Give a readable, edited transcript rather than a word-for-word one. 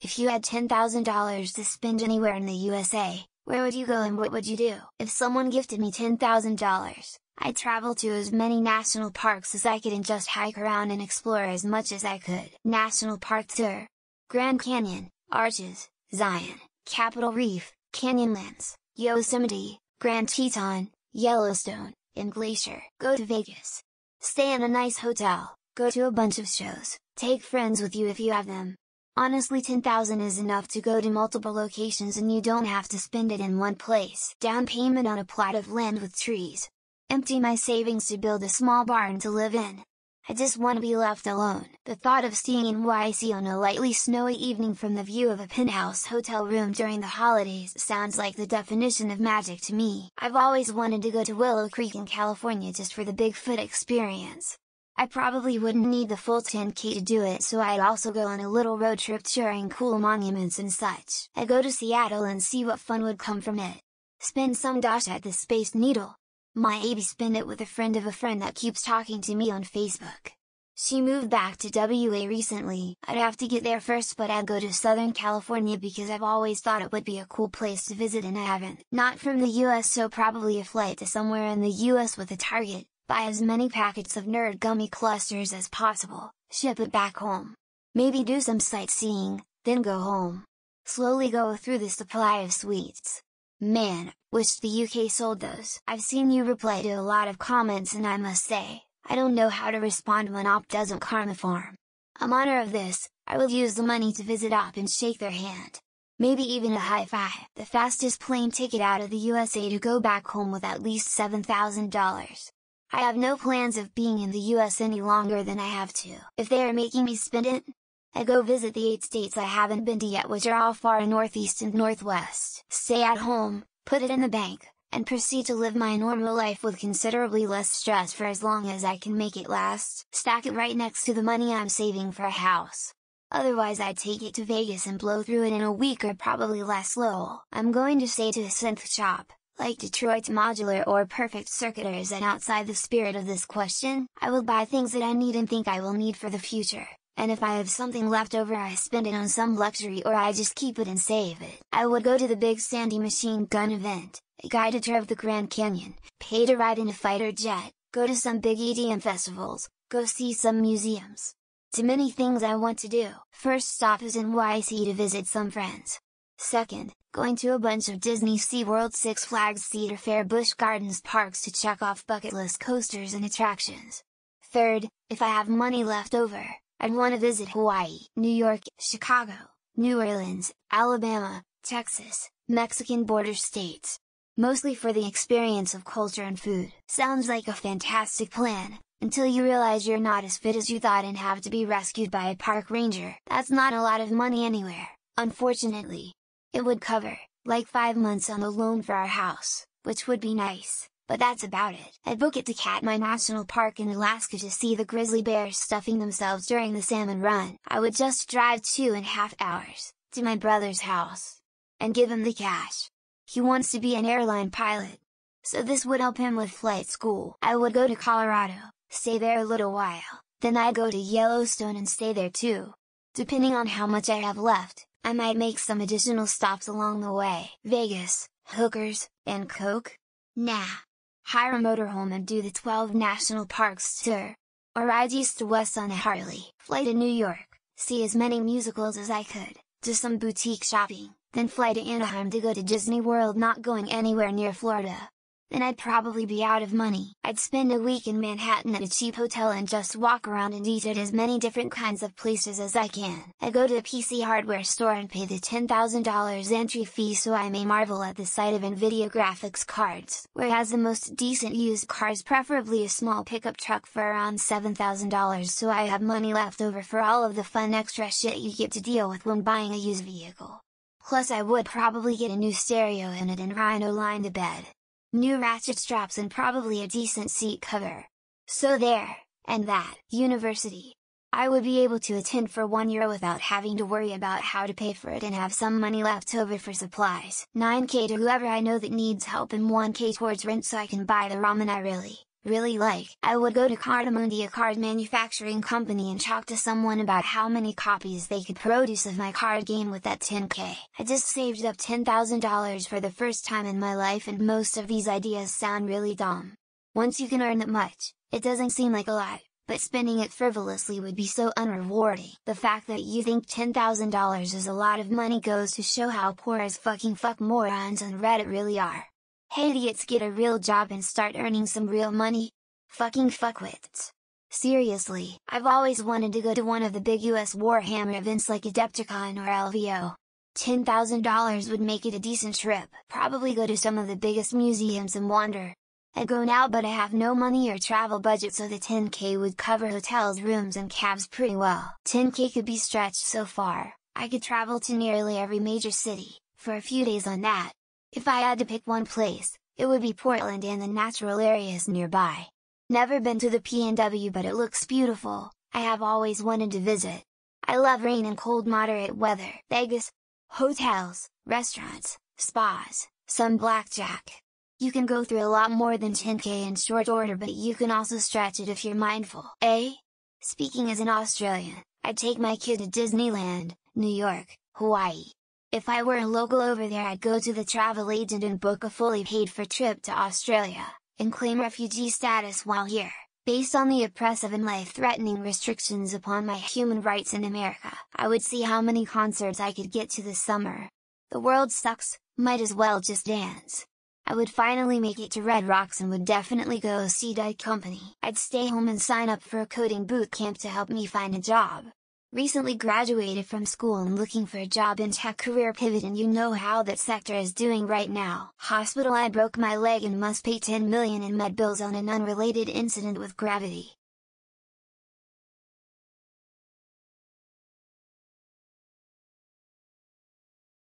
If you had $10,000 to spend anywhere in the USA, where would you go and what would you do? If someone gifted me $10,000, I'd travel to as many national parks as I could and just hike around and explore as much as I could. National Park Tour: Grand Canyon, Arches, Zion, Capitol Reef, Canyonlands, Yosemite, Grand Teton, Yellowstone, and Glacier. Go to Vegas. Stay in a nice hotel, go to a bunch of shows, take friends with you if you have them. Honestly, 10,000 is enough to go to multiple locations and you don't have to spend it in one place. Down payment on a plot of land with trees. Empty my savings to build a small barn to live in. I just want to be left alone. The thought of skiing in NYC on a lightly snowy evening from the view of a penthouse hotel room during the holidays sounds like the definition of magic to me. I've always wanted to go to Willow Creek in California just for the Bigfoot experience. I probably wouldn't need the full 10K to do it, so I'd also go on a little road trip touring cool monuments and such. I'd go to Seattle and see what fun would come from it. Spend some dosh at the Space Needle. Maybe spend it with a friend of a friend that keeps talking to me on Facebook. She moved back to WA recently. I'd have to get there first, but I'd go to Southern California because I've always thought it would be a cool place to visit and I haven't. Not from the US, so probably a flight to somewhere in the US with a Target. Buy as many packets of Nerd Gummy clusters as possible, ship it back home. Maybe do some sightseeing, then go home. Slowly go through the supply of sweets. Man, wish the UK sold those. I've seen you reply to a lot of comments and I must say, I don't know how to respond when Op doesn't karma farm. In honor of this, I will use the money to visit Op and shake their hand. Maybe even a high five. The fastest plane ticket out of the USA to go back home with at least $7,000. I have no plans of being in the US any longer than I have to. If they are making me spend it, I go visit the 8 states I haven't been to yet, which are all far northeast and northwest. Stay at home, put it in the bank, and proceed to live my normal life with considerably less stress for as long as I can make it last. Stack it right next to the money I'm saving for a house. Otherwise I'd take it to Vegas and blow through it in a week or probably less. Lol. I'm going to say to a synth shop, like Detroit's Modular or Perfect Circuiters, and outside the spirit of this question, I will buy things that I need and think I will need for the future. And if I have something left over, I spend it on some luxury or I just keep it and save it. I would go to the Big Sandy Machine Gun event, a guided tour of the Grand Canyon, pay to ride in a fighter jet, go to some big EDM festivals, go see some museums. Too many things I want to do. First stop is NYC to visit some friends. Second, going to a bunch of Disney, SeaWorld, Six Flags, Cedar Fair, Busch Gardens parks to check off bucket list coasters and attractions. Third, if I have money left over, I'd want to visit Hawaii, New York, Chicago, New Orleans, Alabama, Texas, Mexican border states. Mostly for the experience of culture and food. Sounds like a fantastic plan, until you realize you're not as fit as you thought and have to be rescued by a park ranger. That's not a lot of money anywhere, unfortunately. It would cover, like 5 months on the loan for our house, which would be nice. But that's about it. I'd book it to Katmai National Park in Alaska to see the grizzly bears stuffing themselves during the salmon run. I would just drive 2.5 hours, to my brother's house, and give him the cash. He wants to be an airline pilot, so this would help him with flight school. I would go to Colorado, stay there a little while, then I'd go to Yellowstone and stay there too. Depending on how much I have left, I might make some additional stops along the way. Vegas, hookers, and coke? Nah. Hire a motorhome and do the 12 national parks tour. Or ride east to west on a Harley. Fly to New York, see as many musicals as I could, do some boutique shopping, then fly to Anaheim to go to Disney World, not going anywhere near Florida. Then I'd probably be out of money. I'd spend a week in Manhattan at a cheap hotel and just walk around and eat at as many different kinds of places as I can. I'd go to a PC hardware store and pay the $10,000 entry fee so I may marvel at the sight of Nvidia graphics cards, where it has the most decent used cars, preferably a small pickup truck for around $7,000, so I have money left over for all of the fun extra shit you get to deal with when buying a used vehicle. Plus I would probably get a new stereo in it and Rhino line the bed. New ratchet straps and probably a decent seat cover. So there, and that. University. I would be able to attend for 1 year without having to worry about how to pay for it and have some money left over for supplies. $9K to whoever I know that needs help and $1K towards rent so I can buy the ramen I really, Really, like, I would go to Cardamundi, a card manufacturing company, and talk to someone about how many copies they could produce of my card game with that 10K. I just saved up $10,000 for the first time in my life, and most of these ideas sound really dumb. Once you can earn that much, it doesn't seem like a lot, but spending it frivolously would be so unrewarding. The fact that you think $10,000 is a lot of money goes to show how poor as fucking fuck morons on Reddit really are. Hey idiots, get a real job and start earning some real money? Fucking fuckwits. Seriously, I've always wanted to go to one of the big US Warhammer events like Adepticon or LVO. $10,000 would make it a decent trip, probably go to some of the biggest museums and wander. I'd go now, but I have no money or travel budget, so the 10K would cover hotels, rooms and cabs pretty well. 10K could be stretched so far, I could travel to nearly every major city, for a few days on that. If I had to pick one place, it would be Portland and the natural areas nearby. Never been to the PNW, but it looks beautiful. I have always wanted to visit. I love rain and cold moderate weather. Vegas. Hotels, restaurants, spas, some blackjack. You can go through a lot more than 10K in short order, but you can also stretch it if you're mindful. Speaking as an Australian, I'd take my kid to Disneyland, New York, Hawaii. If I were a local over there, I'd go to the travel agent and book a fully paid for trip to Australia, and claim refugee status while here. Based on the oppressive and life-threatening restrictions upon my human rights in America, I would see how many concerts I could get to this summer. The world sucks, might as well just dance. I would finally make it to Red Rocks and would definitely go see Dead Company. I'd stay home and sign up for a coding boot camp to help me find a job. Recently graduated from school and looking for a job in tech, career pivot, and you know how that sector is doing right now. Hospital, I broke my leg and must pay $10 million in med bills on an unrelated incident with gravity.